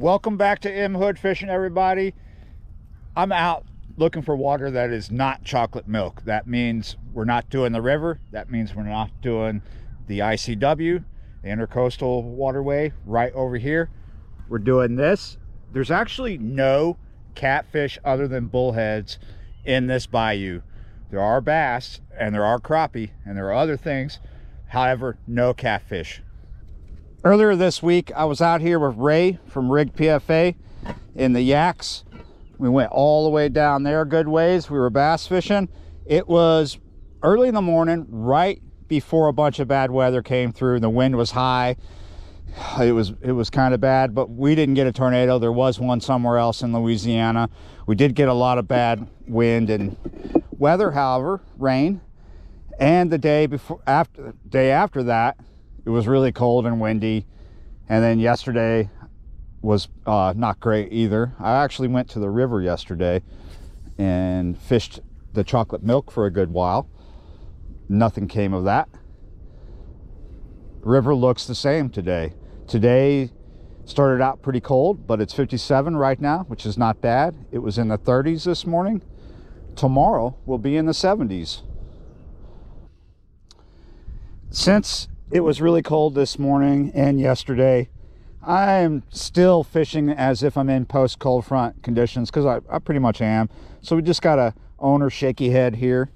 Welcome back to Hood Fishing, everybody. I'm out looking for water that is not chocolate milk. That means we're not doing the river. That means we're not doing the ICW, the Intercoastal Waterway right over here. We're doing this. There's actually no catfish other than bullheads in this bayou. There are bass and there are crappie and there are other things. However, no catfish. Earlier this week, I was out here with Ray from Rig PFA in the Yaks. We went all the way down there a good ways. We were bass fishing. It was early in the morning, right before a bunch of bad weather came through. The wind was high. It was kind of bad, but we didn't get a tornado. There was one somewhere else in Louisiana. We did get a lot of bad wind and weather, however, rain. And the day after that, it was really cold and windy. And then yesterday was not great either. I actually went to the river yesterday and fished the chocolate milk for a good while. Nothing came of that. River looks the same today. Today started out pretty cold, but it's 57 right now, which is not bad. It was in the 30s this morning. Tomorrow will be in the 70s. Since it was really cold this morning and yesterday, I'm still fishing as if I'm in post cold front conditions, because I pretty much am. So we just got a owner shaky head here.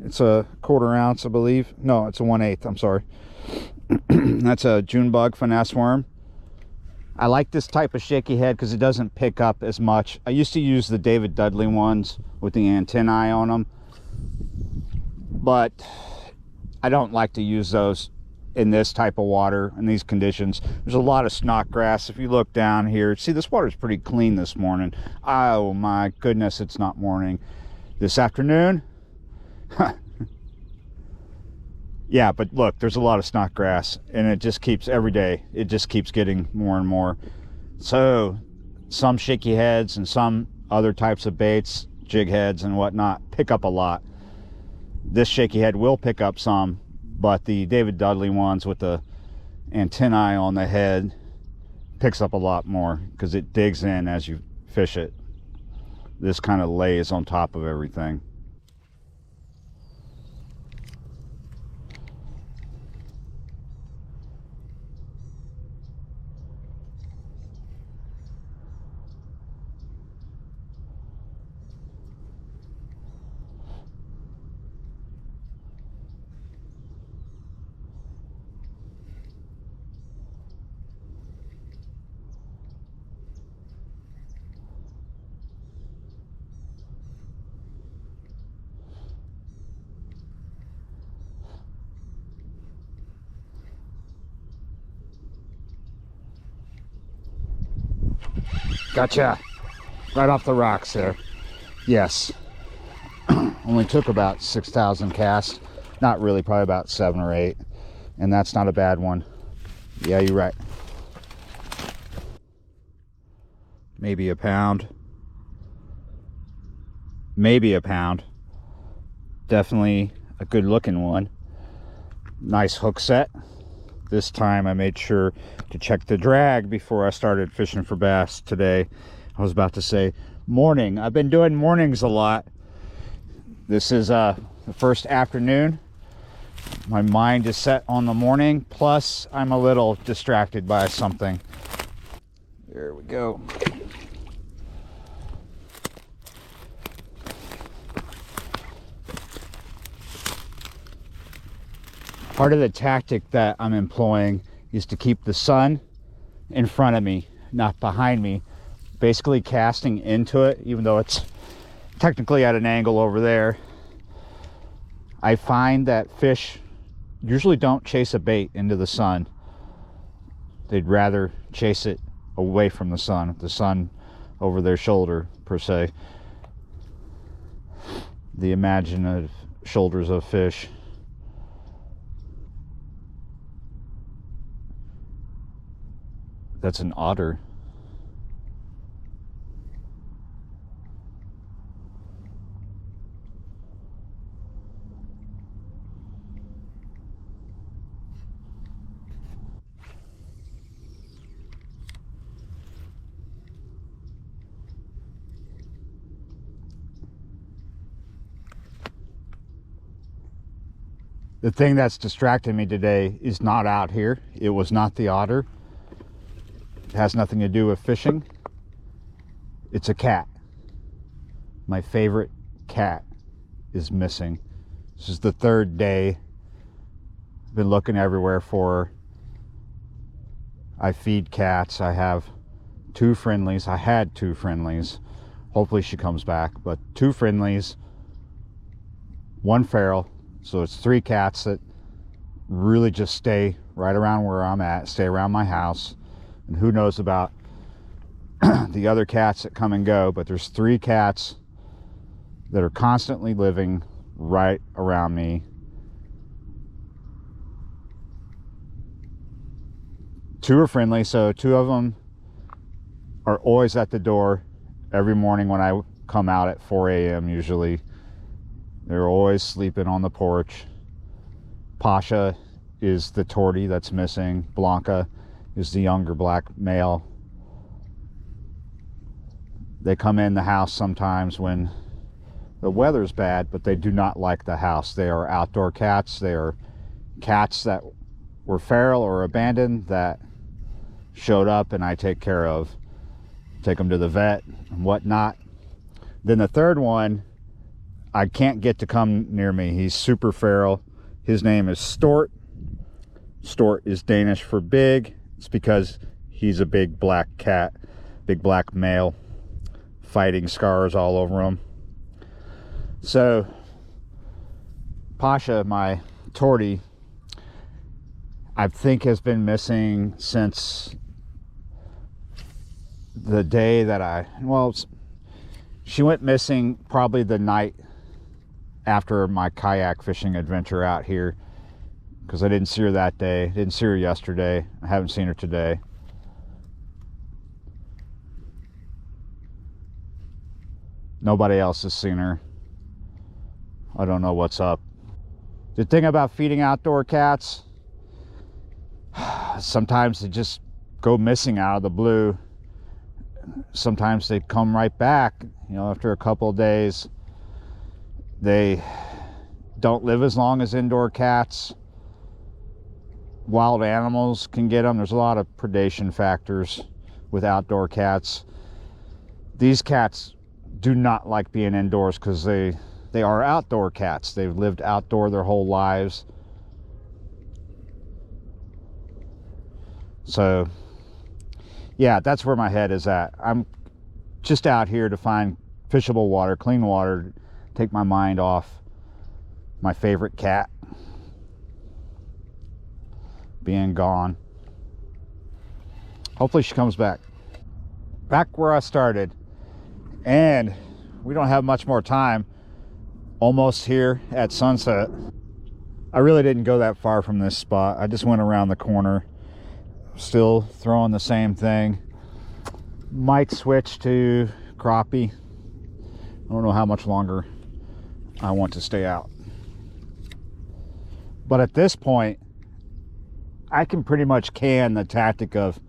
It's a 1/4 ounce, I believe. No, it's a 1/8, I'm sorry. That's a June bug finesse worm. I like this type of shaky head because it doesn't pick up as much. I used to use the David Dudley ones with the antennae on them, but I don't like to use those in this type of water, in these conditions. There's a lot of snot grass. If you look down here, see, this water's pretty clean this morning. Oh my goodness, it's not morning. This afternoon, yeah, but look, there's a lot of snot grass, and it just keeps, every day, it just keeps getting more and more. So some shaky heads and some other types of baits, jig heads and whatnot, pick up a lot. This shaky head will pick up some, but the David Dudley ones with the antennae on the head picks up a lot more because it digs in as you fish it. This kind of lays on top of everything. Gotcha. Right off the rocks there. Yes. Only took about 6,000 casts. Not really, probably about 7 or 8. And that's not a bad one. Yeah, you're right. Maybe a pound. Maybe a pound. Definitely a good looking one. Nice hook set. This time I made sure to check the drag before I started fishing for bass today. I was about to say morning. I've been doing mornings a lot. This is the first afternoon. My mind is set on the morning, plus I'm a little distracted by something. There we go. Part of the tactic that I'm employing is to keep the sun in front of me, not behind me. Basically casting into it, even though it's technically at an angle over there. I find that fish usually don't chase a bait into the sun. They'd rather chase it away from the sun over their shoulder, per se. The imaginative shoulders of fish. That's an otter. The thing that's distracting me today is not out here. It was not the otter. It has nothing to do with fishing. It's a cat. My favorite cat is missing. This is the third day. I've been looking everywhere for her. I feed cats. I have 2 friendlies. I had 2 friendlies. Hopefully she comes back, but 2 friendlies, 1 feral. So it's 3 cats that really just stay right around where I'm at, stay around my house. And who knows about the other cats that come and go, but there's 3 cats that are constantly living right around me. 2 are friendly, so 2 of them are always at the door every morning when I come out at 4 a.m. usually. They're always sleeping on the porch. Pasha is the tortie that's missing. Blanca is the younger black male. They come in the house sometimes when the weather's bad, but they do not like the house. They are outdoor cats. They are cats that were feral or abandoned that showed up and I take care of. Take them to the vet and whatnot. Then the third one, I can't get to come near me. He's super feral. His name is Stort. Stort is Danish for big. It's because he's a big black cat, big black male, fighting scars all over him. So Pasha, my tortie, I think has been missing since the day that she went missing probably the night after my kayak fishing adventure out here, because I didn't see her that day. Didn't see her yesterday. I haven't seen her today. Nobody else has seen her. I don't know what's up. The thing about feeding outdoor cats, sometimes they just go missing out of the blue. Sometimes they come right back, after a couple of days. They don't live as long as indoor cats. Wild animals can get them. There's a lot of predation factors with outdoor cats. These cats do not like being indoors because they are outdoor cats. They've lived outdoor their whole lives. So yeah, that's where my head is at. I'm just out here to find fishable water, clean water, take my mind off my favorite cat being gone. Hopefully she comes back. Back where I started, and we don't have much more time. Almost here at sunset. I really didn't go that far from this spot. I just went around the corner. Still throwing the same thing. Might switch to crappie. I don't know how much longer I want to stay out. But at this point, I can pretty much can the tactic of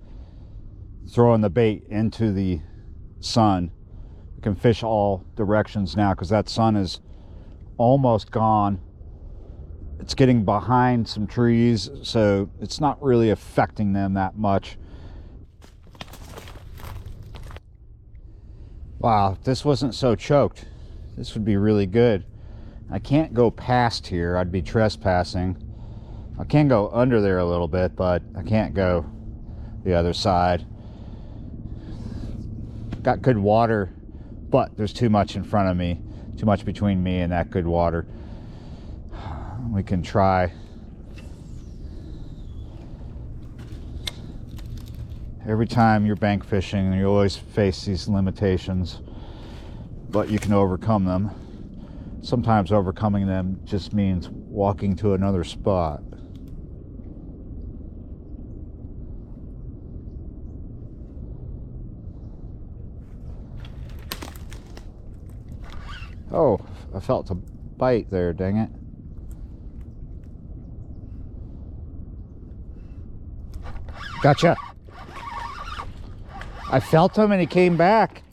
throwing the bait into the sun. I can fish all directions now because that sun is almost gone. It's getting behind some trees, so it's not really affecting them that much. Wow, if this wasn't so choked, this would be really good. I can't go past here. I'd be trespassing. I can go under there a little bit, but I can't go the other side. Got good water, but there's too much in front of me, too much between me and that good water. We can try. Every time you're bank fishing, you always face these limitations, but you can overcome them. Sometimes overcoming them just means walking to another spot. Oh, I felt a bite there, dang it. Gotcha. I felt him and he came back.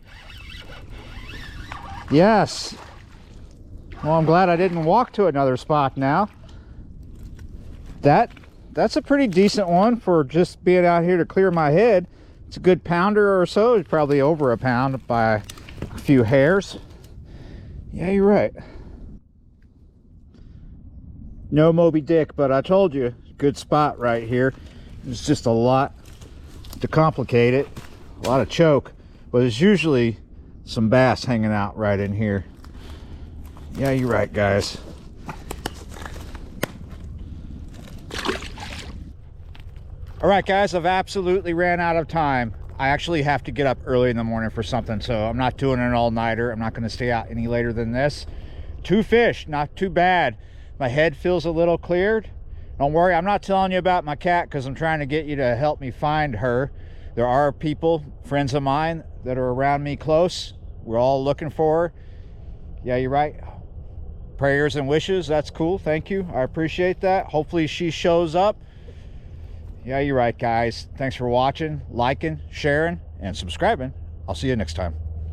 Yes. Well, I'm glad I didn't walk to another spot now. That's a pretty decent one for just being out here to clear my head. It's a good pounder or so. It's probably over a pound by a few hairs. Yeah, you're right. No Moby Dick, but I told you, good spot right here. It's just a lot to complicate it, a lot of choke, but there's usually some bass hanging out right in here. Yeah, you're right, guys. All right, guys, I've absolutely ran out of time. I actually have to get up early in the morning for something, so I'm not doing an all-nighter. I'm not going to stay out any later than this. 2 fish, not too bad. My head feels a little cleared. Don't worry, I'm not telling you about my cat because I'm trying to get you to help me find her. There are people, friends of mine, that are around me close. We're all looking for her. Yeah, you're right. Prayers and wishes, that's cool. Thank you. I appreciate that. Hopefully she shows up. Yeah, you're right, guys. Thanks for watching, liking, sharing, and subscribing. I'll see you next time.